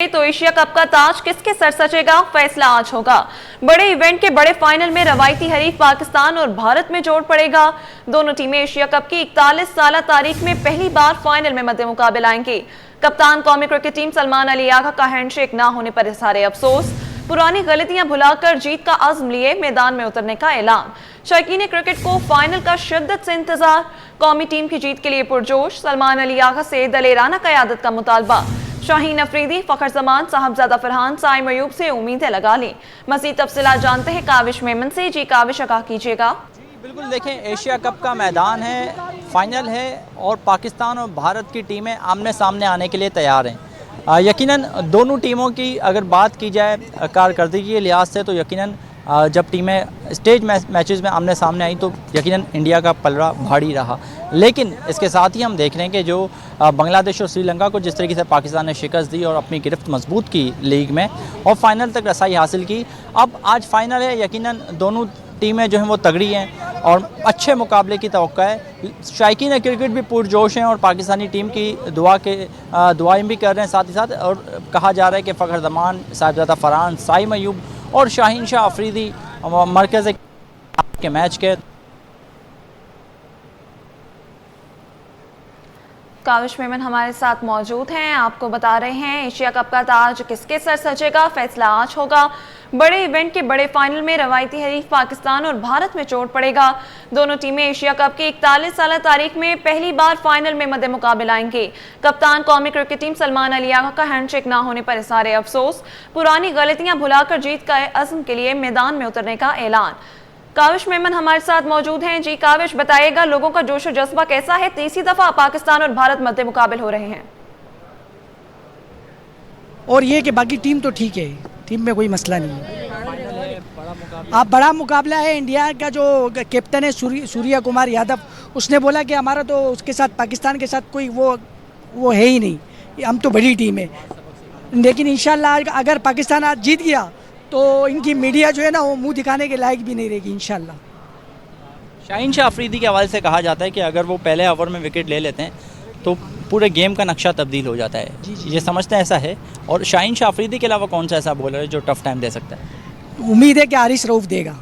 तो Asia cup का ताज किसके सर सजेगा, फैसला आज होगा। बड़े इवेंट के बड़े फाइनल में रवायती हरीफ पाकिस्तान और भारत में जोड़ पड़ेगा। दोनों टीमें एशिया कप की 41 साल तारीख में पहली बार फाइनल में मद्दे मुकाबले आएंगी। कप्तान कौमी क्रिकेट टीम सलमान अली आगा का हैंडशेक ना होने पर इज़हार अफसोस, पुरानी गलतियां भुलाकर जीत का अज़्म लिए मैदान में उतरने का ऐलान। शौकीन क्रिकेट को फाइनल का शिद्दत से इंतजार, कौमी टीम की जीत के लिए पुरजोश। सलमान अली आगा से दलेराना क़यादत का मुतालबा। शाहीन अफरीदी, फखर जमान, साहबजादा फरहान, साइम अयूब से उम्मीदें लगा ली। मज़ीद तफसीलात जानते हैं काविश मेमन से। जी काविश, आगाह कीजिएगा। बिल्कुल, देखें एशिया कप का मैदान है, फाइनल है और पाकिस्तान और भारत की टीमें आमने सामने आने के लिए तैयार हैं। यकीनन दोनों टीमों की अगर बात की जाए कारकर्दगी के लिहाज से तो यकीनन जब टीमें स्टेज मैचेस में आमने सामने आई तो यकीनन इंडिया का पलड़ा भारी रहा। लेकिन इसके साथ ही हम देख रहे हैं कि जो बांग्लादेश और श्रीलंका को जिस तरीके से पाकिस्तान ने शिकस्त दी और अपनी गिरफ्त मजबूत की लीग में और फाइनल तक रसाई हासिल की, अब आज फाइनल है। यकीनन दोनों टीमें जो हैं वो तगड़ी हैं और अच्छे मुकाबले की तवक्को है। शायकीन क्रिकेट भी पुरजोश हैं और पाकिस्तानी टीम की दुआएं भी कर रहे हैं साथ ही साथ। और कहा जा रहा है कि फ़खर जमान, साहिबजादा फरहान, साइम अयूब और शाहीन शाह अफरीदी मरकज़ के मैच के। काविश मेमन हमारे साथ मौजूद हैं, आपको बता रहे हैं एशिया कप का ताज किसके सर सजेगा, फैसला आज होगा। बड़े इवेंट के बड़े फाइनल में रवायती हरीफ पाकिस्तान और भारत में चोट पड़ेगा। दोनों टीमें एशिया कप की 41 साल तारीख में पहली बार फाइनल में मद्दे मुकाबले आएंगी। कप्तान कौमी क्रिकेट टीम सलमान अली आगा का हैंडशेक ना होने पर इज़हार अफसोस, पुरानी गलतियां भुलाकर जीत का अज़्म के लिए मैदान में उतरने का ऐलान। काविश मेमन हमारे साथ मौजूद हैं। जी काविश, बताइएगा लोगों का जोश और जज्बा कैसा है? तीसरी दफा पाकिस्तान और भारत मद्दे मुकाबले हो रहे हैं और ये कि बाकी टीम तो ठीक है, टीम में कोई मसला नहीं है। आप बड़ा मुकाबला है। इंडिया का जो कैप्टन है सूर्या कुमार यादव, उसने बोला कि हमारा तो उसके साथ पाकिस्तान के साथ कोई वो है ही नहीं, हम तो बड़ी टीम है। लेकिन इंशाल्लाह अगर पाकिस्तान आज जीत गया तो इनकी मीडिया जो है ना वो मुंह दिखाने के लायक भी नहीं रहेगी इंशाल्लाह। शाहीन शाह अफरीदी के हवाले से कहा जाता है कि अगर वो पहले ओवर में विकेट ले लेते हैं तो पूरे गेम का नक्शा तब्दील हो जाता है। जी, ये समझते हैं ऐसा है। और शाहीन शाह अफरीदी के अलावा कौन सा ऐसा बॉलर है जो टफ टाइम दे सकता है? उम्मीद है कि हारिस रऊफ देगा।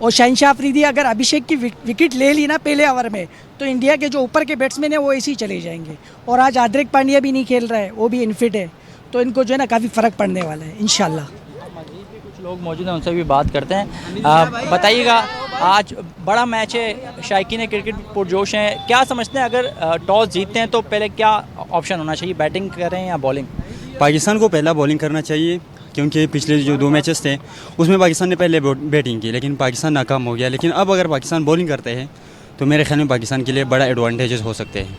और शाहीन शाह अफरीदी अगर अभिषेक की विकेट ले ली ना पहले ओवर में तो इंडिया के जो ऊपर के बैट्समैन है वो ऐसे ही चले जाएंगे। और आज हार्दिक पांड्या भी नहीं खेल रहा है, वो भी इनफिट है, तो इनको जो है ना काफ़ी फ़र्क पड़ने वाला है इंशाल्लाह। कुछ लोग मौजूद हैं, उनसे भी बात करते हैं। बताइएगा, आज बड़ा मैच है, शायकीन क्रिकेट पुरजोश हैं, क्या समझते हैं अगर टॉस जीतते हैं तो पहले क्या ऑप्शन होना चाहिए, बैटिंग करें या बॉलिंग? पाकिस्तान को पहला बॉलिंग करना चाहिए क्योंकि पिछले जो 2 मैचेस थे उसमें पाकिस्तान ने पहले बैटिंग की लेकिन पाकिस्तान नाकाम हो गया। लेकिन अब अगर पाकिस्तान बॉलिंग करते हैं तो मेरे ख्याल में पाकिस्तान के लिए बड़ा एडवांटेजेस हो सकते हैं।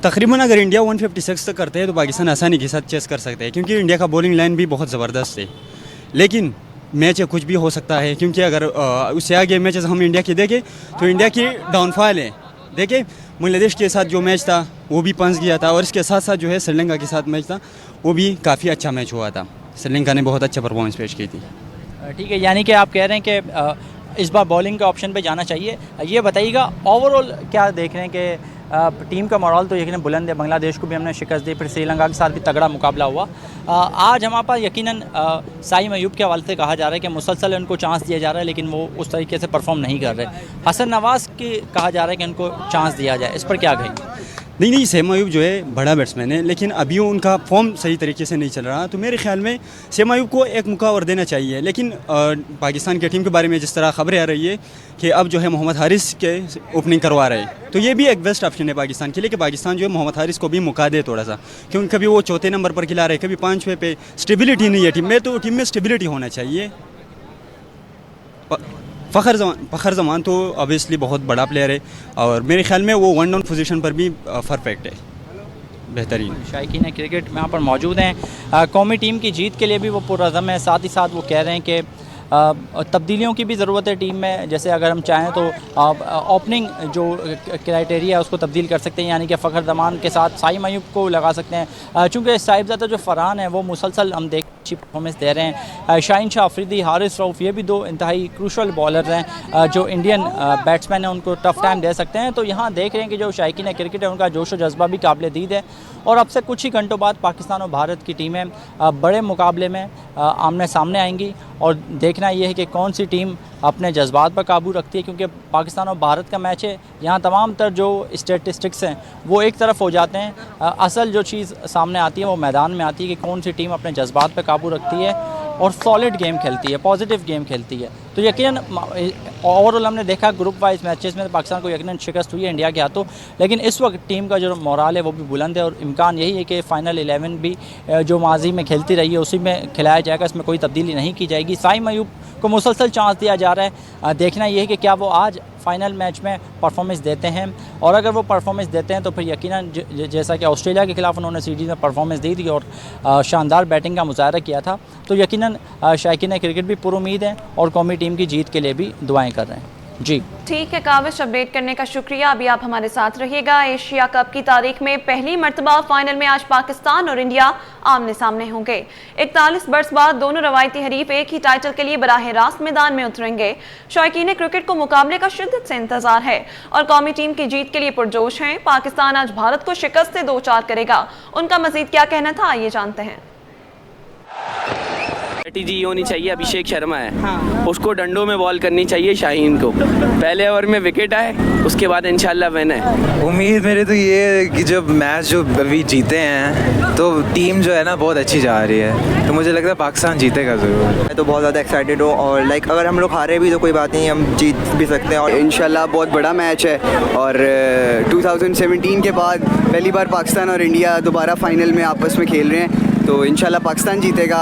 तकरीबन अगर इंडिया 156 तक करते हैं तो पाकिस्तान आसानी के साथ चेस कर सकते हैं क्योंकि इंडिया का बॉलिंग लाइन भी बहुत ज़बरदस्त है। लेकिन मैच कुछ भी हो सकता है क्योंकि अगर उससे आगे मैचेस हम इंडिया की देखें तो इंडिया की डाउनफॉल है। देखिए बांग्लादेश के साथ जो मैच था वो भी पंच गया था और इसके साथ साथ जो है श्रीलंका के साथ मैच था वो भी काफ़ी अच्छा मैच हुआ था। श्रीलंका ने बहुत अच्छा परफॉर्मेंस पेश की थी। ठीक है, यानी कि आप कह रहे हैं कि इस बार बॉलिंग के ऑप्शन पे जाना चाहिए। ये बताइएगा ओवरऑल क्या देख रहे हैं कि टीम का मोरल तो यकीनन बुलंद है। बांग्लादेश को भी हमने शिकस्त दी, फिर श्रीलंका के साथ भी तगड़ा मुकाबला हुआ। आज हमारे पास यकीनन साइम अयूब के हवाले से कहा जा रहा है कि मुसलसल उनको चांस दिया जा रहा है लेकिन वो उस तरीके से परफॉर्म नहीं कर रहे। हसन नवाज़ की कहा जा रहा है कि उनको चांस दिया जाए, इस पर क्या कहेंगे? नहीं, सैम अयूब जो है बड़ा बैट्समैन है लेकिन अभी उनका फॉर्म सही तरीके से नहीं चल रहा। तो मेरे ख्याल में सैम अयूब को एक मौका और देना चाहिए। लेकिन पाकिस्तान की टीम के बारे में जिस तरह खबरें आ रही है कि अब जो है मोहम्मद हारिस के ओपनिंग करवा रहे हैं तो ये भी एक बेस्ट ऑप्शन है पाकिस्तान के लिए कि पाकिस्तान जो है मोहम्मद हारिस को भी मौका दे थोड़ा सा, क्योंकि कभी वो चौथे नंबर पर खिला रहे, कभी 5वें पे। स्टेबिलिटी नहीं है टीम में, तो टीम में स्टेबिलिटी होना चाहिए। फ़खर जमान तो ऑब्वियसली बहुत बड़ा प्लेयर है और मेरे ख्याल में वो 1 डाउन पोजीशन पर भी परफेक्ट है, बेहतरीन। शायकीन क्रिकेट में यहाँ पर मौजूद हैं, कौमी टीम की जीत के लिए भी वो पुरअज़म है। साथ ही साथ वो कह रहे हैं कि तब्दीलियों की भी ज़रूरत है टीम में। जैसे अगर हम चाहें तो ओपनिंग जो क्राइटेरिया है उसको तब्दील कर सकते हैं, यानी कि फ़खर जमान के साथ साइम अयूब को लगा सकते हैं। चूँकि साहिबजादा जो फरहान है वो मुसलसल हम देख अच्छी परफॉर्मेंस दे रहे हैं। शाहीन शाह अफरीदी, हारिस रऊफ, ये भी 2 इंतहाई क्रूशल बॉलर हैं जो इंडियन बैट्समैन हैं उनको टफ टाइम दे सकते हैं। तो यहाँ देख रहे हैं कि जो शायकीन क्रिकेट है उनका जोश व जज्बा भी काबिल दीद है और अब से कुछ ही घंटों बाद पाकिस्तान और भारत की टीमें बड़े मुकाबले में आमने सामने आएंगी और देखना ये है कि कौन सी टीम अपने जज्बात पर काबू रखती है, क्योंकि पाकिस्तान और भारत का मैच है। यहाँ तमाम तर जो स्टेटिस्टिक्स हैं वो एक तरफ हो जाते हैं, असल जो चीज़ सामने आती है वो मैदान में आती है कि कौन सी टीम अपने जज्बात पर काबू रखती है और सॉलिड गेम खेलती है, पॉजिटिव गेम खेलती है। तो यकीनन ओवरऑल हमने देखा ग्रुप वाइज मैचेस में पाकिस्तान को यकीनन शिकस्त हुई है इंडिया के हाथों, लेकिन इस वक्त टीम का जो मोराल है वो भी बुलंद है और इम्कान यही है कि फ़ाइनल 11 भी जो माजी में खेलती रही है उसी में खिलाया जाएगा, इसमें कोई तब्दीली नहीं की जाएगी। साइम अयूब को मुसलसल चांस दिया जा रहा है, देखना यह है कि क्या वो आज फ़ाइनल मैच में परफॉर्मेंस देते हैं, और अगर वो परफॉर्मेंस देते हैं तो फिर यकीनन जैसा कि ऑस्ट्रेलिया के खिलाफ उन्होंने सीरीज़ में परफॉर्मेंस दी थी और शानदार बैटिंग का मुजाहरा किया था, तो यकीनन शायकीन क्रिकेट भी पुरुमीद है और कौमी टीम की जीत के लिए भी दुआएं कर रहे हैं। जी ठीक है काविश, अपडेट करने का शुक्रिया। अभी आप हमारे साथ रहिएगा। एशिया कप की तारीख में पहली मर्तबा फाइनल में आज पाकिस्तान और इंडिया आमने सामने होंगे। 41 बरस बाद दोनों रवायती हरीफ एक ही टाइटल के लिए बराह रास्त मैदान में उतरेंगे। शौकीन क्रिकेट को मुकाबले का शिद्दत से इंतजार है और कौमी टीम की जीत के लिए पुरजोश हैं। पाकिस्तान आज भारत को शिकस्त से 2-4 करेगा। उनका मजीद क्या कहना था, आइए जानते हैं। स्ट्रेटेजी ये होनी चाहिए, अभिषेक शर्मा है उसको डंडों में बॉल करनी चाहिए शाहीन को, पहले ओवर में विकेट आए उसके बाद इंशाल्लाह विन है। उम्मीद मेरे तो ये है कि जब मैच जो अभी जीते हैं तो टीम जो है ना बहुत अच्छी जा रही है, तो मुझे लगता है पाकिस्तान जीतेगा ज़रूर। मैं तो बहुत ज़्यादा एक्साइटेड हूँ और अगर हम लोग हारे भी तो कोई बात नहीं, हम जीत भी सकते हैं और इंशाल्लाह बहुत बड़ा मैच है। और 2017 के बाद पहली बार पाकिस्तान और इंडिया दोबारा फाइनल में आपस में खेल रहे हैं, तो इंशाल्लाह पाकिस्तान जीतेगा।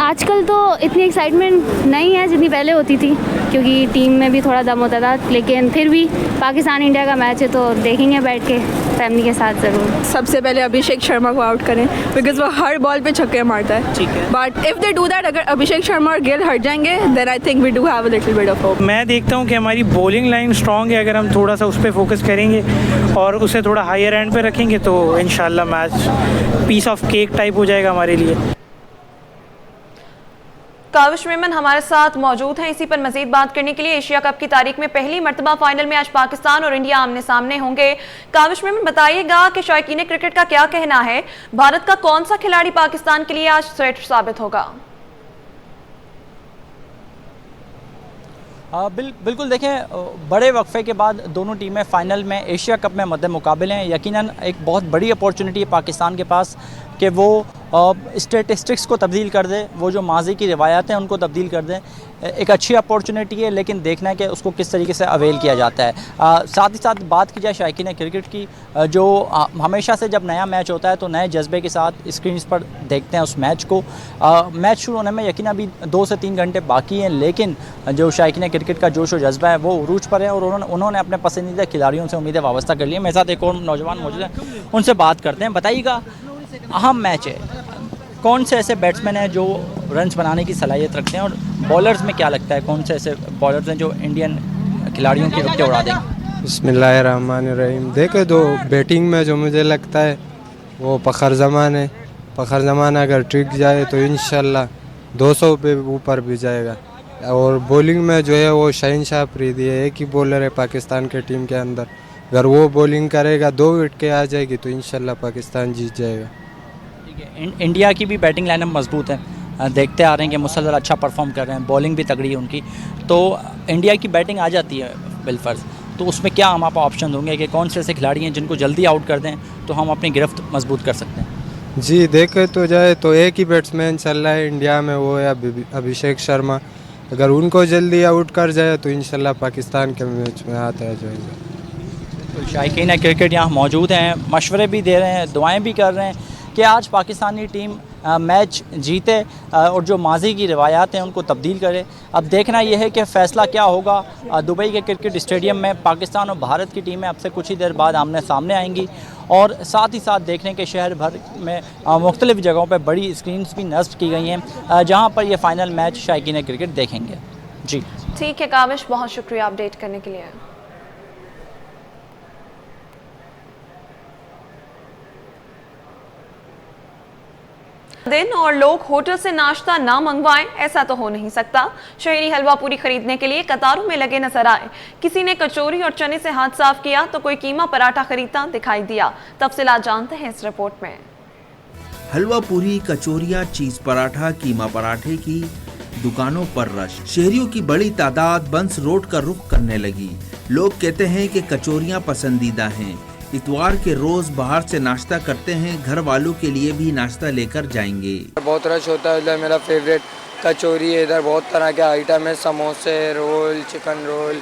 आजकल तो इतनी एक्साइटमेंट नहीं है जितनी पहले होती थी, क्योंकि टीम में भी थोड़ा दम होता था, लेकिन फिर भी पाकिस्तान इंडिया का मैच है तो देखेंगे बैठ के फैमिली के साथ ज़रूर। सबसे पहले अभिषेक शर्मा को आउट करें बिकॉज वो हर बॉल पे छक्के मारता है, ठीक है, but if they do that, अगर अभिषेक शर्मा और गिल हट जाएंगे then I think we do have a little bit of hope. मैं देखता हूँ कि हमारी बॉलिंग लाइन स्ट्रॉन्ग है, अगर हम थोड़ा सा उस पर फोकस करेंगे और उसे थोड़ा हायर एंड पे रखेंगे तो इंशाल्लाह match piece of cake type हो जाएगा हमारे लिए। काविश मेमन हमारे साथ मौजूद हैं इसी पर मजीद बात करने के लिए। एशिया कप की तारीख में पहली मर्तबा फाइनल में आज पाकिस्तान और इंडिया आमने सामने होंगे। काविश मेमन बताइएगा कि शौकीन क्रिकेट का क्या कहना है, भारत का कौन सा खिलाड़ी पाकिस्तान के लिए आज थ्रेट साबित होगा? बिल्कुल देखें, बड़े वक्फे के बाद दोनों टीमें फ़ाइनल में एशिया कप में मद्दे मुकाबले हैं। यकीनन एक बहुत बड़ी अपॉर्चुनिटी है पाकिस्तान के पास कि वो स्टेटिस्टिक्स को तब्दील कर दे, वो जो माजी की रिवायात हैं उनको तब्दील कर दें। एक अच्छी अपॉर्चुनिटी है, लेकिन देखना है कि उसको किस तरीके से अवेल किया जाता है। साथ ही साथ बात की जाए शायकीन क्रिकेट की, जो हमेशा से जब नया मैच होता है तो नए जज्बे के साथ स्क्रीन पर देखते हैं उस मैच को। मैच शुरू होने में यकीन अभी 2 से 3 घंटे बाकी हैं, लेकिन जो शायकीन क्रिकेट का जोश और जज्बा है वो उरूज पर है और उन्होंने अपने पसंदीदा खिलाड़ियों से उम्मीदें वाबस्ता कर ली हैं। मेरे साथ एक और नौजवान मौजूद हैं, उनसे बात करते हैं। बताइएगा, अहम मैच है, कौन से ऐसे बैट्समैन हैं जो रन्स बनाने की सलाहियत रखते हैं और बॉलर्स में क्या लगता है कौन से ऐसे बॉलर्स हैं जो इंडियन खिलाड़ियों की विकेट उड़ा देंगे? बिस्मिल्लाहिर्रहमानिर्रहीम। देखे तो बैटिंग में जो मुझे लगता है वो फ़खर ज़मान है। फ़खर ज़मान अगर टिक जाए तो इंशाल्लाह 200 पे ऊपर भी जाएगा। और बॉलिंग में जो है वो शाहीन शाह अफरीदी है, एक ही बॉलर है पाकिस्तान के टीम के अंदर, अगर वो बॉलिंग करेगा 2 विकेट आ जाएगी तो इंशाल्लाह पाकिस्तान जीत जाएगा। इंडिया की भी बैटिंग लाइनअप मजबूत है, देखते आ रहे हैं कि मुसलसल अच्छा परफॉर्म कर रहे हैं, बॉलिंग भी तगड़ी है उनकी, तो इंडिया की बैटिंग आ जाती है बिलफर्ज, तो उसमें क्या हम आप ऑप्शन होंगे कि कौन से ऐसे खिलाड़ी हैं जिनको जल्दी आउट कर दें तो हम अपनी गिरफ्त मजबूत कर सकते हैं? जी देखे तो जाए तो एक ही बैट्समैन चल रहा है इंडिया में, वो है अभिषेक शर्मा। अगर उनको जल्दी आउट कर जाए तो इंशाल्लाह पाकिस्तान के मैच में हाथ आ जाएगा। तो शायकीन क्रिकेट यहाँ मौजूद हैं, मशवरे भी दे रहे हैं, दुआएं भी कर रहे हैं कि आज पाकिस्तानी टीम मैच जीते और जो माजी की रिवायात हैं उनको तब्दील करे। अब देखना यह है कि फ़ैसला क्या होगा। दुबई के क्रिकेट स्टेडियम में पाकिस्तान और भारत की टीमें अब से कुछ ही देर बाद आमने सामने आएंगी और साथ ही साथ देखने के शहर भर में मुख्तलिफ़ जगहों पर बड़ी स्क्रीन्स भी नस्ब की गई हैं जहाँ पर यह फ़ाइनल मैच शायकीन क्रिकेट देखेंगे। जी ठीक है काविश, बहुत शुक्रिया अपडेट करने के लिए। दिन और लोग होटल से नाश्ता ना मंगवाएं, ऐसा तो हो नहीं सकता। शहरी हलवा पूरी खरीदने के लिए कतारों में लगे नजर आए। किसी ने कचौरी और चने से हाथ साफ किया तो कोई कीमा पराठा खरीदता दिखाई दिया। तफसीलात जानते हैं इस रिपोर्ट में। हलवा पूरी, कचौरियां, चीज पराठा, कीमा पराठे की दुकानों पर रश। शहरियों की बड़ी तादाद बंस रोड का रुख करने लगी। लोग कहते हैं कि कचौरियां पसंदीदा हैं। इतवार के रोज बाहर से नाश्ता करते हैं, घर वालों के लिए भी नाश्ता लेकर जाएंगे। बहुत रश होता है इधर। मेरा फेवरेट कचौरी है। इधर बहुत तरह के आइटम है, समोसे, रोल, चिकन रोल।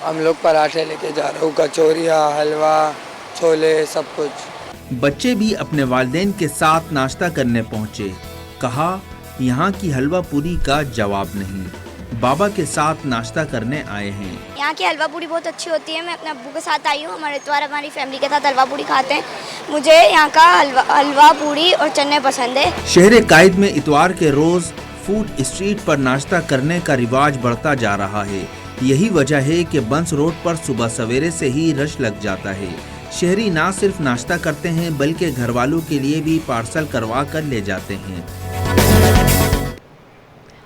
हम लोग पराठे लेके जा रहे हो, कचौरिया, हलवा, छोले, सब कुछ। बच्चे भी अपने वालिदैन के साथ नाश्ता करने पहुँचे। कहा यहाँ की हलवा पूरी का जवाब नहीं। बाबा के साथ नाश्ता करने आए हैं। यहाँ की हलवा पूरी बहुत अच्छी होती है। मैं अपने अब्बू के साथ आई हूँ। हमारे इतवार हमारी फैमिली के साथ हलवा पूरी खाते हैं। मुझे यहाँ का हलवा पूरी और चने पसंद है। शहर कायद में इतवार के रोज फूड स्ट्रीट पर नाश्ता करने का रिवाज बढ़ता जा रहा है। यही वजह है कि बंस रोड पर सुबह सवेरे से ही रश लग जाता है। शहरी ना सिर्फ नाश्ता करते हैं बल्कि घर वालों के लिए भी पार्सल करवा कर ले जाते हैं।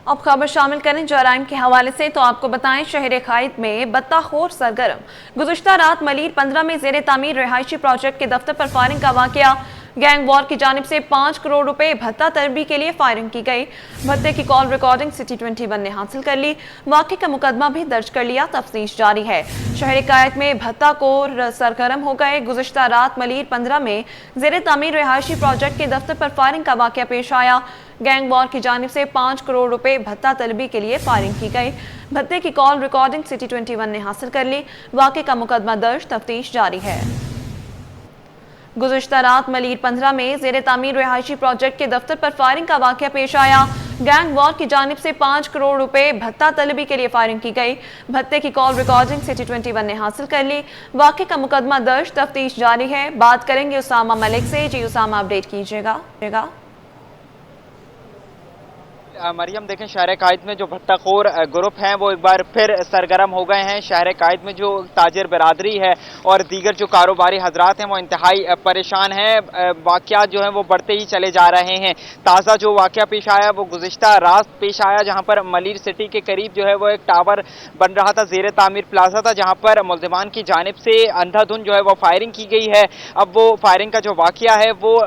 अब खबर शामिल करें जराइम के हवाले से तो आपको बताएं शहर कायद में बत्ताखोर सरगर्म। गुज़िश्ता रात मलीर 15 में जेर तामीर रिहायशी प्रोजेक्ट के दफ्तर पर फायरिंग का वाकया। गैंग वॉर की जानिब से 5 करोड़ रुपए भत्ता तलबी के लिए फायरिंग की गई। भत्ते की कॉल रिकॉर्डिंग सिटी 21 ने हासिल कर ली। वाक़े का मुकदमा भी दर्ज कर लिया, तफ्तीश जारी है। शहर कायद में भत्ता कोर सरगर्म हो गए। गुज़िश्ता रात मलीर 15 में जेर तामीर रिहायशी प्रोजेक्ट के दफ्तर पर फायरिंग का वाकया पेश आया। गैंग वॉर की जानिब से 5 करोड़ रुपए भत्ता तलबी के लिए फायरिंग की गई। भत्ते की कॉल रिकॉर्डिंग सिटी 21 ने हासिल कर ली। वाक़े का मुकदमा दर्ज, तफ्तीश जारी है। गुज़िश्ता रात मलीर 15 में जेर तामीर रिहायशी प्रोजेक्ट के दफ्तर पर फायरिंग का वाकया पेश आया। गैंग वॉर की जानिब से 5 करोड़ रुपए भत्ता तलबी के लिए फायरिंग की गई। भत्ते की कॉल रिकॉर्डिंग सिटी 21 ने हासिल कर ली। वाक़े का मुकदमा दर्ज, तफ्तीश जारी है। बात करेंगे उसामा मलिक से। जी उसामा, अपडेट कीजिएगा। मरियम, देखें शहर कायद में जो भट्टाखोर ग्रुप हैं वो एक बार फिर सरगर्म हो गए हैं। शहर कायद में जो ताजिर बिरादरी है और दीगर जो कारोबारी हजरात हैं वो इंतहाई परेशान हैं। वाक़यात जो हैं वो बढ़ते ही चले जा रहे हैं। ताज़ा जो वाक़या पेश आया वो गुज़िश्ता रात पेश आया, जहाँ पर मलीर सिटी के करीब जो है वो एक टावर बन रहा था, ज़ेर तामीर प्लाजा था, जहाँ पर मुल्ज़िमान की जानिब से अंधाधुंध जो है वो फायरिंग की गई है। अब वो फायरिंग का जो वाक़या है वो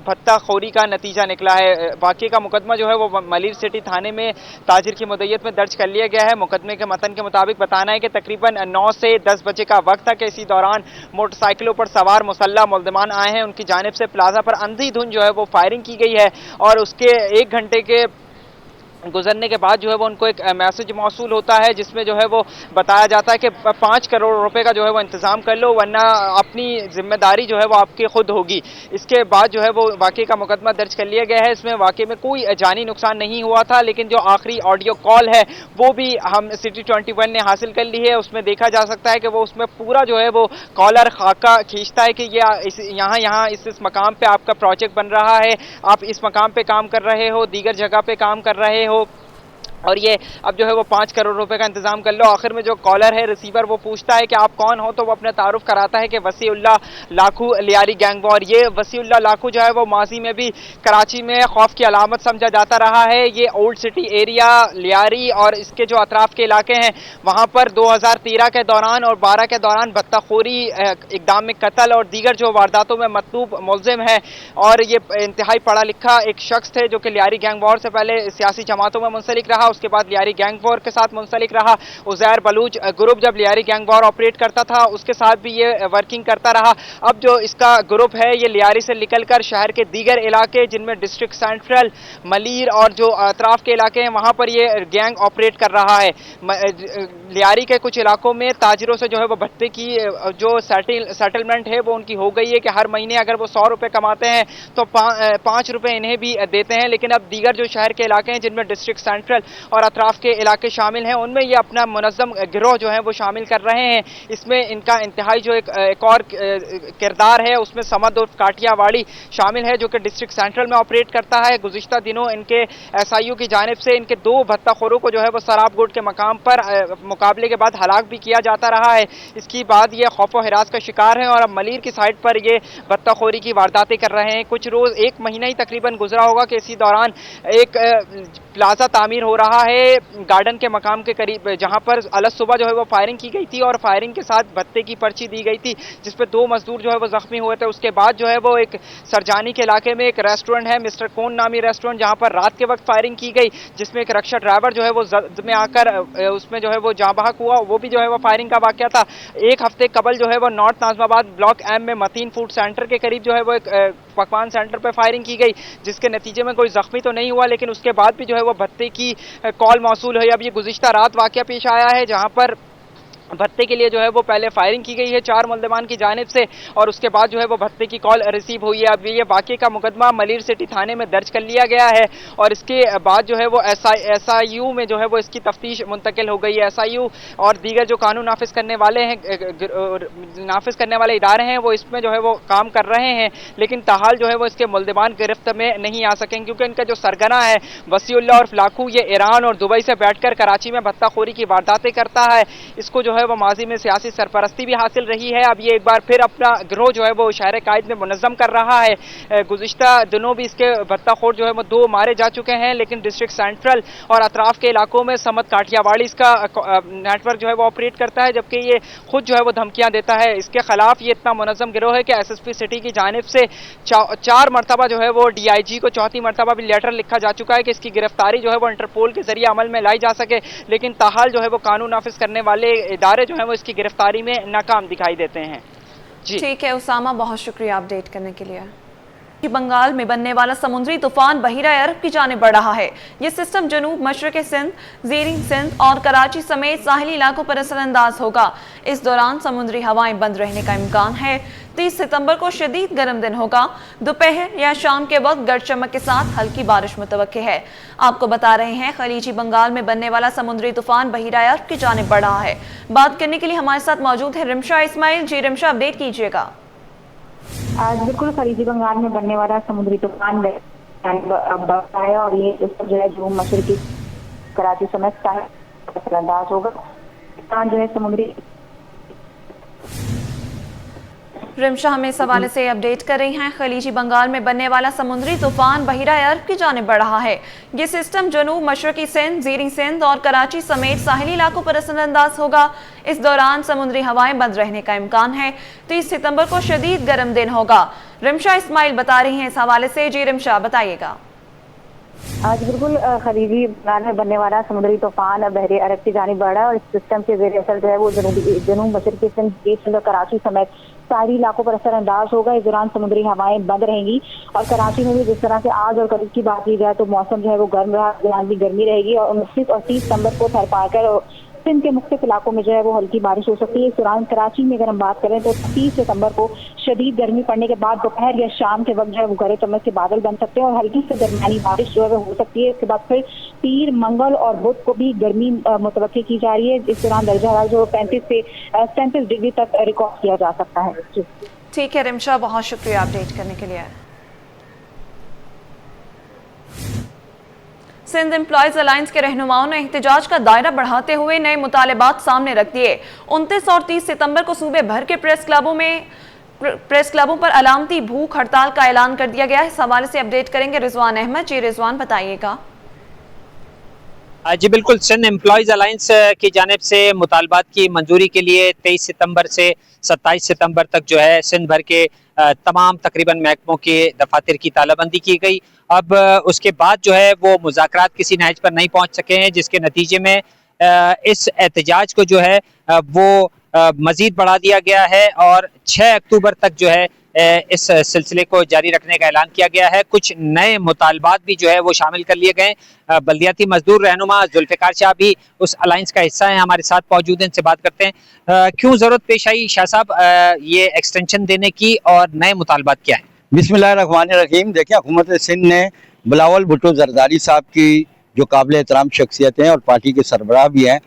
भत्ताखोरी का नतीजा निकला है। वाक़े का मुकदमा जो है वो मलीर सिटी थाने में ताजिर की मुद्दत में दर्ज कर लिया गया है। मुकदमे के मतन के मुताबिक बताना है कि तकरीबन 9 से 10 बजे का वक्त था कि इसी दौरान मोटरसाइकिलों पर सवार मुसल्ला मुल्ज़िमान आए हैं। उनकी जानिब से प्लाजा पर अंधाधुंध जो है वो फायरिंग की गई है और उसके 1 घंटे के गुजरने के बाद जो है वो उनको एक मैसेज मौसूल होता है जिसमें जो है वो बताया जाता है कि 5 करोड़ रुपए का जो है वो इंतजाम कर लो वरना अपनी जिम्मेदारी जो है वो आपकी खुद होगी। इसके बाद जो है वो वाक़े का मुकदमा दर्ज कर लिया गया है। इसमें वाक़े में कोई जानी नुकसान नहीं हुआ था, लेकिन जो आखिरी ऑडियो कॉल है वो भी हम सिटी 21 ने हासिल कर ली है। उसमें देखा जा सकता है कि वो उसमें पूरा जो है वो कॉलर खाका खींचता है कि यहाँ इस मकाम पे आपका प्रोजेक्ट बन रहा है, आप इस मकाम पे काम कर रहे हो, दीगर जगह पे काम कर रहे हो और ये अब जो है वो 5 करोड़ रुपए का इंतजाम कर लो। आखिर में जो कॉलर है रिसीवर वो पूछता है कि आप कौन हो, तो वो अपना तारुफ कराता है कि वसीउल्लाह लाखू लियारी गैंग वॉर। ये वसीउल्लाह लाखू जो है वो माजी में भी कराची में खौफ की अलामत समझा जाता रहा है। ये ओल्ड सिटी एरिया, लियारी और इसके जो अतराफ के इलाके हैं वहाँ पर 2013 के दौरान और 12 के दौरान भत्ताखोरी, इक़दाम में कत्ल और दीगर जो वारदातों में मतलूब मुल्ज़िम है और ये इंतहाई पढ़ा लिखा एक शख्स थे जो कि लियारी गैंग वॉर से पहले सियासी जमातों में मुंसलिक रहा, उसके बाद लियारी गैंग वॉर के साथ मुंसलिक रहा। उज़ैर बलूच ग्रुप जब लियारी गैंग वॉर ऑपरेट करता था उसके साथ भी ये वर्किंग करता रहा। अब जो इसका ग्रुप है ये लियारी से निकलकर शहर के दीगर इलाके जिनमें डिस्ट्रिक्ट सेंट्रल, मलीर और जो अतराफ के इलाके हैं वहाँ पर ये गैंग ऑपरेट कर रहा है। लियारी के कुछ इलाकों में ताजिरों से जो है वो भत्ते की जो सेटलमेंट है वो उनकी हो गई है कि हर महीने अगर वो 100 रुपये कमाते हैं तो 5 रुपये इन्हें भी देते हैं। लेकिन अब दीगर जो शहर के इलाके हैं जिनमें डिस्ट्रिक्ट सेंट्रल और अतराफ़ के इलाके शामिल हैं, उनमें ये अपना मुनज़्ज़म गिरोह जो है वो शामिल कर रहे हैं। इसमें इनका इंतहाई जो एक और किरदार है उसमें समद उर्फ काटियावाड़ी शामिल है, जो कि डिस्ट्रिक्ट सेंट्रल में ऑपरेट करता है। गुज़िश्ता दिनों इनके SIU की जानिब से इनके 2 भत्ताखोरों को जो है वो शराब गुट के मकाम पर मुकाबले के बाद हलाक भी किया जाता रहा है। इसके बाद ये खौफ व हिरास का शिकार हैं और अब मलीर की साइड पर ये भत्ताखोरी की वारदातें कर रहे हैं। कुछ रोज़ 1 महीना ही तकरीबन गुजरा होगा कि इसी दौरान एक प्लाजा तामीर हो रहा है गार्डन के मकाम के करीब, जहां पर अलग सुबह जो है वो फायरिंग की गई थी और फायरिंग के साथ भत्ते की पर्ची दी गई थी, जिस पे 2 मजदूर जो है वो जख्मी हुए थे। उसके बाद जो है वो एक सरजानी के इलाके में एक रेस्टोरेंट है, मिस्टर कोन नामी रेस्टोरेंट, जहां पर रात के वक्त फायरिंग की गई, जिसमें एक रक्षा ड्राइवर जो है वो जद में आकर उसमें जो है वो जाँ बहक हुआ। वो भी जो है वो फायरिंग का वाकया था। 1 हफ्ते कबल जो है वो नॉर्थ नाज़िमाबाद ब्लॉक M में मतीन फूड सेंटर के करीब जो है वो एक पकवान सेंटर पर फायरिंग की गई, जिसके नतीजे में कोई जख्मी तो नहीं हुआ, लेकिन उसके बाद भी जो है वो भत्ते की कॉल मौसूल हुई। अब ये गुज़िश्ता रात वाकया पेश आया है, जहां पर भत्ते के लिए जो है वो पहले फायरिंग की गई है 4 मुल्ज़िमान की जानिब से और उसके बाद जो है वो भत्ते की कॉल रिसीव हुई है। अब ये वाक़े का मुकदमा मलीर सिटी थाने में दर्ज कर लिया गया है और इसके बाद जो है वो SIU में जो है वो इसकी तफ्तीश मुंतकिल हो गई है। SIU और दीगर जो कानून नाफिज करने वाले हैं, नाफिज करने वाले इदारे हैं, वो इसमें जो है वो काम कर रहे हैं, लेकिन ताहाल जो है वो इसके मुल्ज़िमान गिरफ्त में नहीं आ सकेंगे, क्योंकि इनका जो सरगना है वसीउल्लाह और लाखू, ये ईरान और दुबई से बैठकर कराची में भत्ताखोरी की वारदातें करता है। इसको जो है वो माजी में सियासी सरपरस्ती भी हासिल रही है। अब ये एक बार फिर अपना गिरोह जो है वो शहर कायद में मुनज़्ज़म कर रहा है। गुज़िश्ता दिनों भी इसके भत्ताखोर जो है वो 2 मारे जा चुके हैं, लेकिन डिस्ट्रिक्ट सेंट्रल और अतराफ़ के इलाकों में समद काटियावाड़ी इसका नेटवर्क जो है वो ऑपरेट करता है, जबकि ये खुद जो है वो धमकियां देता है। इसके खिलाफ ये इतना मुनज़्ज़म गिरोह है कि SSP सिटी की जानिब से 4 मरतबा जो है वो DIG को 4थी मरतबा भी लेटर लिखा जा चुका है कि इसकी गिरफ्तारी जो है वो इंटरपोल के जरिए अमल में लाई जा सके, लेकिन ताहाल जो है वो कानून नाफिज करने वाले इदारे जो है वो इसकी गिरफ्तारी में नाकाम दिखाई देते हैं। जी ठीक है उसामा, बहुत शुक्रिया अपडेट करने के लिए। बंगाल में बनने वाला समुद्री तूफान बहिरा अरब की जानिब बढ़ रहा है। यह सिस्टम जनूब मशरक़ सिंध, ज़ेरीन सिंध और कराची समेत साहिली इलाकों पर असरअंदाज होगा। इस दौरान समुद्री हवाएं बंद रहने का इम्कान है। 30 सितंबर को शदीद गर्म दिन होगा। दोपहर या शाम के वक्त गर्द चमक के साथ हल्की बारिश मुतवक्के है। आपको बता रहे हैं खलीजी बंगाल में बनने वाला समुद्री तूफान बहिरा अरब की जानिब बढ़ रहा है। बात करने के लिए हमारे साथ मौजूद है रिमशा इस्माइल। जी रिमशा, अपडेट कीजिएगा। आज बिल्कुल खलीजी बंगाल में बनने वाला समुद्री तूफान बढ़ा है और ये जो है जनूब मशरक़ी कराची समेत असरअंदाज होगा। जो है समुद्री रिमशा हमें इस हवाले से अपडेट कर रही हैं। खलीजी बंगाल में बनने वाला समुद्री तूफान बहिरा अरब की जानिब बढ़ रहा है। ये सिस्टम जनूब मशरक़ी सिंध, ज़ेरीन सिंध और कराची समेत साहिली इलाकों पर असरअंदाज होगा। इस दौरान समुद्री हवाएं बंद रहने का इम्कान है। 30 सितंबर को शदीद गर्म दिन होगा। रिमशा इस्माइल बता रही हैं इस हवाले से। जी रिमशा, बताइएगा। आज बिल्कुल खलीजी बंगाल में बनने वाला समुद्री तूफान बहरे अरब की जानिब बढ़ा है और इस सिस्टम के ज़ेरे असर जो है वो जनूब मशरक़ी सिंध और कराची समेत सारी इलाकों पर असरअंदाज होगा। इस दौरान समुद्री हवाएं बंद रहेंगी और कराची में भी जिस तरह से आज और कल की बात की जाए तो मौसम जो है वो गर्म रहा, भी गर्मी रहेगी और 29 और 30 सितंबर को थरपाकर सिंध के मुख्तलिफ इलाकों में जो है वो हल्की बारिश हो सकती है। इस दौरान कराची में अगर हम बात करें तो 30 सितंबर को शदीद गर्मी पड़ने के बाद दोपहर या शाम के वक्त जो है वो गरज चमक के बादल बन सकते हैं और हल्की से दरमियानी बारिश जो है वो हो सकती है। इसके बाद फिर पीर, मंगल और बुध को भी गर्मी मुतवक्की की जा रही है। इस दौरान दर्जा हरारत जो 35 से 37 डिग्री तक रिकॉर्ड किया जा सकता है। ठीक है रिमशा, बहुत शुक्रिया अपडेट करने के लिए। सिंध एम्प्लॉयज अलायंस के रहनुमाओं ने एहतजाज का दायरा बढ़ाते हुए नए मुतालबात सामने रख दिए। 29 और 30 सितंबर को सूबे भर के प्रेस क्लबों पर अलामती भूख हड़ताल का ऐलान कर दिया गया है। इस हवाले से अपडेट करेंगे रिजवान अहमद। जी रिजवान, बताइएगा। जी बिल्कुल, सिंध एम्प्लॉयज अलायंस की जानिब से मुतालबात की मंजूरी के लिए 23 सितंबर से 27 सितंबर तक जो है सिंध भर के तमाम तकरीबन महकमों के दफातर की तालाबंदी की गई। अब उसके बाद जो है वो मुज़ाकरात किसी नहज पर नहीं पहुंच सके हैं, जिसके नतीजे में इस एहतजाज को जो है वो मजीद बढ़ा दिया गया है और 6 अक्टूबर तक जो है इस सिलसिले को जारी रखने का ऐलान किया गया है। कुछ नए मुतालबात भी जो है वो शामिल कर लिए गए। बल्दियाती मजदूर रहनुमा जुल्फ़िकार शाह भी उस अलायंस का हिस्सा है, हमारे साथ मौजूद हैं, इनसे बात करते हैं। क्यों ज़रूरत पेश आई शाह साहब ये एक्सटेंशन देने की और नए मुतालबात क्या है? बिस्मिल्लाहिर्रहमानिर्रहीम। देखिए, हुकूमत सिंध ने बिलावल भुट्टो जरदारी साहब की जो काबिल एहतराम शख्सियत हैं और पार्टी के सरबराह भी हैं,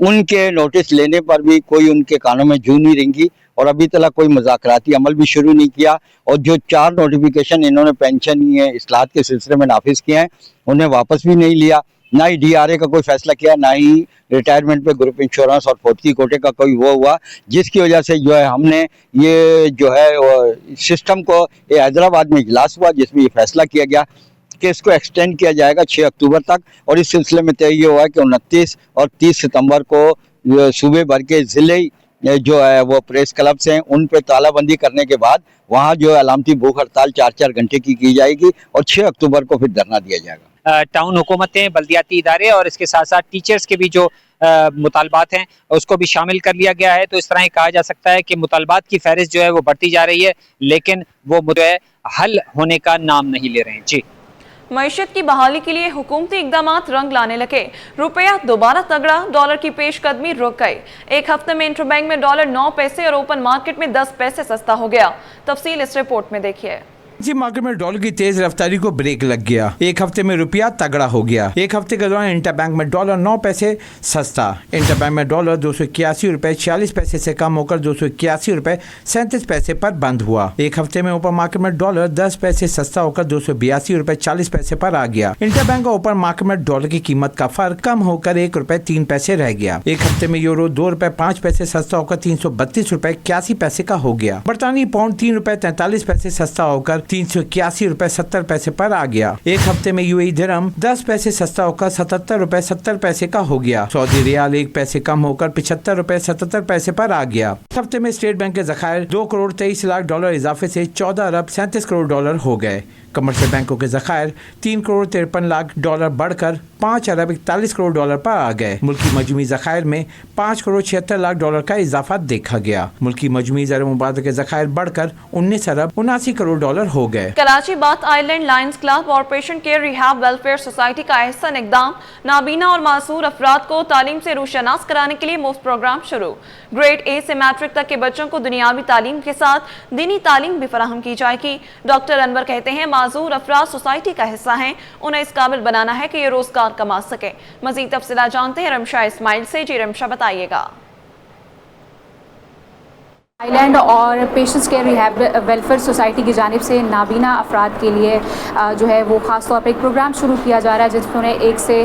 उनके नोटिस लेने पर भी कोई उनके कानों में जूं नहीं रेंगी और अभी तक कोई मुज़ाकराती अमल भी शुरू नहीं किया। और जो 4 नोटिफिकेशन इन्होंने पेंशन ये इस्लाहत के सिलसिले में नाफिज किए हैं, उन्हें वापस भी नहीं लिया, ना ही DRA का कोई फैसला किया, ना ही रिटायरमेंट पे ग्रुप इंश्योरेंस और फौतगी कोटे का कोई वो हुआ, जिसकी वजह से जो है हमने ये जो है सिस्टम को हैदराबाद में इजलास हुआ जिसमें ये फैसला किया गया कि इसको एक्सटेंड किया जाएगा 6 अक्टूबर तक। और इस सिलसिले में तय ये हुआ कि 29 और 30 सितंबर को सूबे भर के ज़िले जो है वो प्रेस क्लब्स हैं उन पे तालाबंदी करने के बाद वहाँ जो अलामती भूख हड़ताल 4-4 घंटे की जाएगी और 6 अक्टूबर को फिर धरना दिया जाएगा। टाउन हुकूमतें, बल्दियाती इदारे और इसके साथ साथ टीचर्स के भी जो मुतालबात हैं उसको भी शामिल कर लिया गया है। तो इस तरह कहा जा सकता है कि मुतालबात की फहरिस्त जो है वो बढ़ती जा रही है, लेकिन वो मुद्दे हल होने का नाम नहीं ले रहे हैं। जी, मईशत की बहाली के लिए हुकूमती इकदाम रंग लाने लगे। रुपया दोबारा तगड़ा, डॉलर की पेशकदमी रुक गई। एक हफ्ते में इंटरबैंक में डॉलर 9 पैसे और ओपन मार्केट में 10 पैसे सस्ता हो गया। तफसील इस रिपोर्ट में देखिए। मार्केट में डॉलर की तेज रफ्तारी को ब्रेक लग गया। एक हफ्ते में रुपया तगड़ा हो गया। एक हफ्ते के दौरान इंटरबैंक में डॉलर 9 पैसे सस्ता। इंटरबैंक में डॉलर 281 रुपए 46 पैसे से कम होकर 281 रुपए 37 पैसे पर बंद हुआ। एक हफ्ते में ओपन मार्केट में डॉलर 10 पैसे सस्ता होकर 282 रुपए 40 पैसे पर आ गया। इंटरबैंक और ओपन मार्केट में डॉलर की कीमत का फर्क कम होकर 1 रुपए 3 पैसे रह गया। एक हफ्ते में यूरो 2 रुपए 5 पैसे सस्ता होकर 332 रुपए 81 पैसे का हो गया। बरतानी पाउंड 3 रुपए 43 पैसे सस्ता होकर 381 रुपए 70 पैसे पर आ गया। एक हफ्ते में UAE दिरहम 10 पैसे सस्ता होकर 77 रुपए 70 पैसे का हो गया। सऊदी रियाल 1 पैसे कम होकर 75 रुपए 77 पैसे पर आ गया। हफ्ते में स्टेट बैंक के ज़खायर 2 करोड़ 23 लाख डॉलर इजाफे से 14 अरब 37 करोड़ डॉलर हो गए। कमर्शियल बैंकों के ज़खायर 3 करोड़ 53 लाख डॉलर बढ़कर 5 अरब 41 करोड़ डॉलर पर आ गए। मुल्की मजमूई ज़खायर में 5 करोड़ 76 लाख डॉलर का इजाफा देखा गया। मुल्की मजमूई ज़र मुबादला के ज़खायर बढ़कर 19 अरब 79 करोड़ डॉलर हो गए। Karachi bath island lions club और patient care rehab welfare society का अहसन इकदाम। नाबीना और मासूर अफराद को तालीम से रूशनास कराने के लिए मुफ्त प्रोग्राम शुरू। ग्रेड A से मैट्रिक तक के बच्चों को दुनियावी तालीम के साथ दीनी तालीम भी फराहम की जाएगी। डॉक्टर अनवर कहते हैं माजूर अफराद सोसाइटी का हिस्सा हैं, उन्हें इस काबिल बनाना है कि ये रोजगार कमा सके। मजीद तफसीलात जानते हैं रमशा इस्माइल से। जी रमशा, बताइएगा। आइलैंड और patients care rehab welfare society की जानिब से नाबीना अफराद के लिए जो है वो ख़ास तौर पर एक प्रोग्राम शुरू किया जा रहा है जिसमें 1 से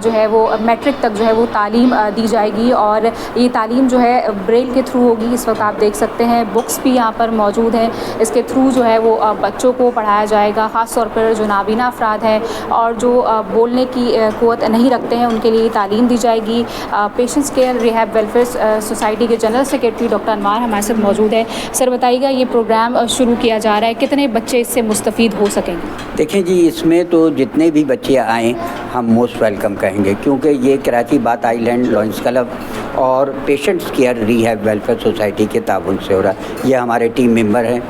जो है वो मैट्रिक तक जो है वो तालीम दी जाएगी और ये तालीम जो है ब्रेल के थ्रू होगी। इस वक्त आप देख सकते हैं बुक्स भी यहाँ पर मौजूद हैं। इसके थ्रू जो है वो बच्चों को पढ़ाया जाएगा, ख़ास तौर पर जो नाबीना अफराद हैं और जो बोलने की क़ुव्वत नहीं रखते हैं उनके लिए तालीम दी जाएगी। Patients care rehab welfare society के जनरल सेक्रेटरी डॉक्टर अनवार हमारे साथ मौजूद है। सर बताइएगा, ये प्रोग्राम शुरू किया जा रहा है, कितने बच्चे इससे मुस्तफ़ीद हो सकेंगे? देखें जी, इसमें तो जितने भी बच्चे आएँ हम मोस्ट वेलकम कहेंगे, क्योंकि ये Karachi bath island lions club और patients care rehab welfare society के ताउन से हो रहा है। ये हमारे टीम मेंबर हैं,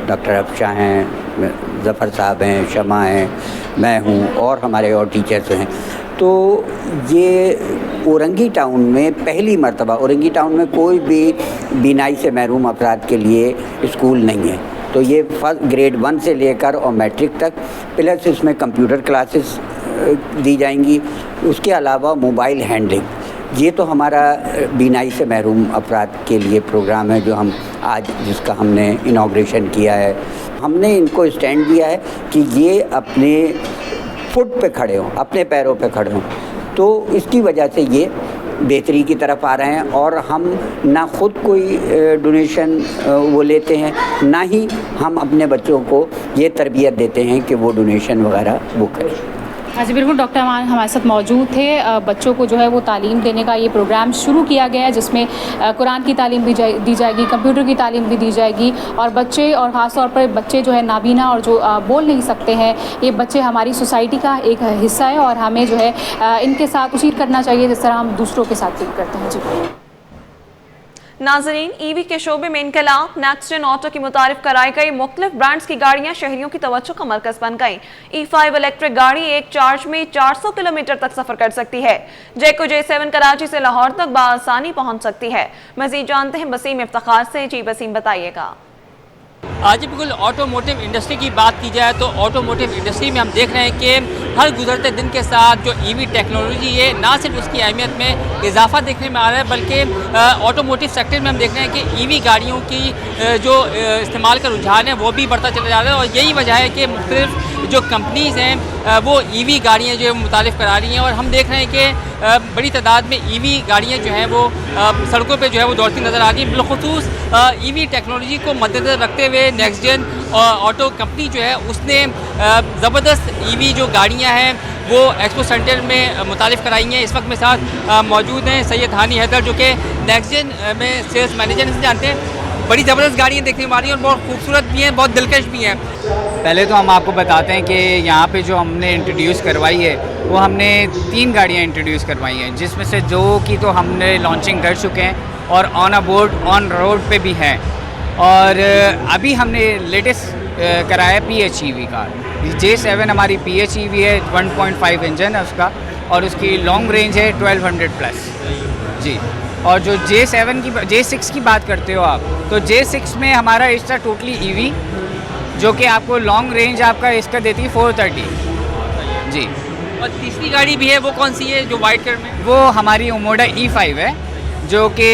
डॉक्टर अफशा हैं, ज़फ़र साहब हैं, शमा हैं, मैं हूँ और हमारे और टीचर्स हैं। तो ये औरंगी टाउन में पहली मरतबा, औरंगी टाउन में कोई भी बीनाई से महरूम अफराद के लिए स्कूल नहीं है। तो ये फर्स्ट ग्रेड 1 से लेकर और मैट्रिक तक, प्लस इसमें कंप्यूटर क्लासेस दी जाएंगी। उसके अलावा मोबाइल हैंडलिंग, ये तो हमारा बीनाई से महरूम अफराद के लिए प्रोग्राम है जो हम आज जिसका हमने इनॉग्रेशन किया है। हमने इनको स्टैंड दिया है कि ये अपने फुट पे खड़े हों, अपने पैरों पे खड़े हों। तो इसकी वजह से ये बेहतरी की तरफ आ रहे हैं और हम ना खुद कोई डोनेशन वो लेते हैं, ना ही हम अपने बच्चों को ये तरबियत देते हैं कि वो डोनेशन वगैरह वो करें। हाँ जी बिल्कुल, डॉक्टर हमारे साथ मौजूद थे। बच्चों को जो है वो तालीम देने का ये प्रोग्राम शुरू किया गया है जिसमें कुरान की तालीम भी दी जाएगी, कंप्यूटर की तालीम भी दी जाएगी और बच्चे और ख़ास तौर पर बच्चे जो है नाबीना और जो बोल नहीं सकते हैं, ये बच्चे हमारी सोसाइटी का एक हिस्सा है और हमें जो है इनके साथ उसी करना चाहिए जिस तरह हम दूसरों के साथ ट्रीट करते हैं। जी नाजरीन, ईवी के शोबे में इनकलाब। नेक्स्ट जेन ऑटो की मुतारिफ कराई गई मुख्तलिफ ब्रांड्स की गाड़ियां शहरियों की तवज्जो का मरकज बन गई। E5 इलेक्ट्रिक गाड़ी एक चार्ज में 400 किलोमीटर तक सफर कर सकती है। जैको J7 कराची से लाहौर तक बआसानी पहुंच सकती है। मजीद जानते हैं बसीम इफ्तिखार से। जी बसीम, बताइएगा। आज बिल्कुल ऑटोमोटिव इंडस्ट्री की बात की जाए तो ऑटोमोटिव इंडस्ट्री में हम देख रहे हैं कि हर गुजरते दिन के साथ जो ईवी टेक्नोलॉजी है ना सिर्फ उसकी अहमियत में इजाफा देखने में आ रहा है, बल्कि ऑटोमोटिव सेक्टर में हम देख रहे हैं कि ईवी गाड़ियों की जो इस्तेमाल का रुझान है वो भी बढ़ता चला जा रहा है। और यही वजह है कि मुख्तलिफ जो कंपनीज़ हैं वो ईवी गाड़ियाँ जो है मुतारिफ़ करा रही हैं। और हम देख रहे हैं कि बड़ी तादाद में ईवी गाड़ियाँ जो हैं वो सड़कों पे जो है वो दौड़ती नज़र आ रही हैं। बिलखुसूस ईवी टेक्नोलॉजी को मद्देनज़र रखते हुए नेक्स्ट जेन ऑटो कंपनी जो है उसने ज़बरदस्त ईवी जो गाड़ियाँ हैं वो एक्सपो सेंटर में मुतारिफ़ कराई हैं। इस वक्त मेरे साथ मौजूद हैं सैयद हानी हैदर जो कि नेक्स्ट जेन में सेल्स मैनेजर से जानते हैं। बड़ी ज़बरदस्त गाड़ियाँ देखने में आ रही हैं और बहुत खूबसूरत भी हैं, बहुत दिलकश भी हैं। पहले तो हम आपको बताते हैं कि यहाँ पे जो हमने इंट्रोड्यूस करवाई है वो हमने 3 गाड़ियाँ इंट्रोड्यूस करवाई हैं, जिसमें से 2 की तो हमने लॉन्चिंग कर चुके हैं और on a board on road पे भी हैं। और अभी हमने लेटेस्ट कराया PHEV का। J7 हमारी PHEV है, 1.5 इंजन है उसका और उसकी लॉन्ग रेंज है 1200 प्लस जी। और जो J6 की बात करते हो आप, तो J6 में हमारा इसका टोटली EV जो कि आपको लॉन्ग रेंज आपका इसका देती है 430 जी। और तीसरी गाड़ी भी है, वो कौन सी है जो वाइट कलर में? वो हमारी ओमोडा E5 है जो कि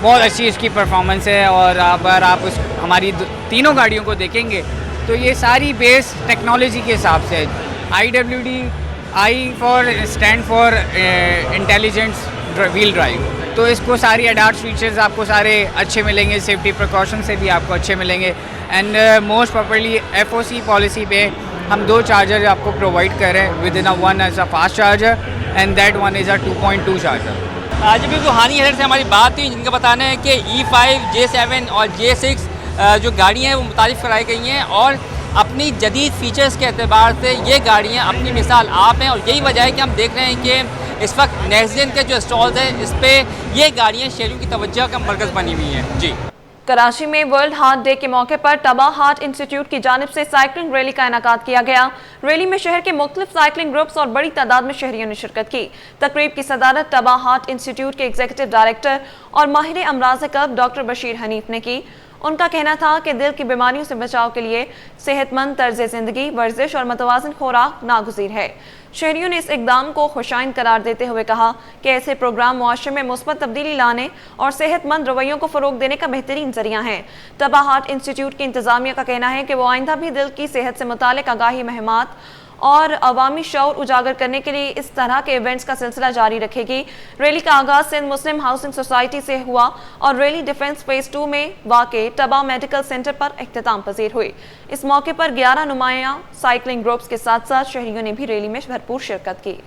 बहुत अच्छी इसकी परफॉर्मेंस है। और अगर आप हमारी तीनों गाड़ियों को देखेंगे तो ये सारी बेस टेक्नोलॉजी के हिसाब से IWD I for stand for intelligent wheel drive, तो इसको सारी अडाप्ट फीचर्स आपको सारे अच्छे मिलेंगे, सेफ्टी प्रिकॉशन से भी आपको अच्छे मिलेंगे। And most properly FOC policy पे हम 2 चार्जर आपको प्रोवाइड कर रहे हैं, within one as a fast charger and that one is a 2.2 charger. आज भी हानी हैदर से हमारी बात हुई जिनका बताना है कि E5, J7 और J6 जो गाड़ियाँ हैं वो मुतारिफ़ कराई गई हैं और अपनी जदीद फीचर्स के अतबार से ये गाड़ियाँ अपनी मिसाल आप हैं। और यही वजह है कि हम देख रहे हैं कि इस वक्त नेक्स्ट जेन के जो स्टॉल्स हैं इस पर ये गाड़ियाँ शहरियों की तवज्जो का मरकज़ बनी हुई हैं जी। कराची में वर्ल्ड हार्ट डे के मौके पर तबा हार्ट इंस्टीट्यूट की जानिब से साइकिलिंग रैली का इनेकाद किया गया। रैली में शहर के मुख्तलिफ साइकिलिंग ग्रुप्स और बड़ी तादाद में शहरियों ने शिरकत की। तकरीब की सदारत तबा हार्ट इंस्टीट्यूट के एग्जीक्यूटिव डायरेक्टर और माहिर अमराज कल्ब डॉक्टर बशीर हनीफ ने की। उनका कहना था कि दिल की बीमारियों से बचाव के लिए सेहतमंद तर्ज ज़िंदगी, वर्जिश और मतवाज़िन खुराक नागुज़ीर है। शहरियों ने इस इक़दाम को खुशाइन करार देते हुए कहा कि ऐसे प्रोग्राम मुआशरे में मुस्बत तब्दीली लाने और सेहतमंद रवैयों को फ़रोग देने का बेहतरीन जरिया है। तबा हार्ट इंस्टीट्यूट की इंतज़ामिया का कहना है कि वो आइंदा भी दिल की सेहत से मुतालिक आगाही मुहिमात और अवामी शऊर उजागर करने के लिए इस तरह के इवेंट्स का सिलसिला जारी रखेगी। रैली का आगाज सिंध मुस्लिम हाउसिंग सोसाइटी से हुआ और रैली डिफेंस फेज 2 में वाक़े तबा मेडिकल सेंटर पर इख्तिताम पजीर हुई। इस मौके पर 11 नुमाया साइकिलिंग ग्रुप्स के साथ साथ शहरियों ने भी रैली में भरपूर शिरकत की।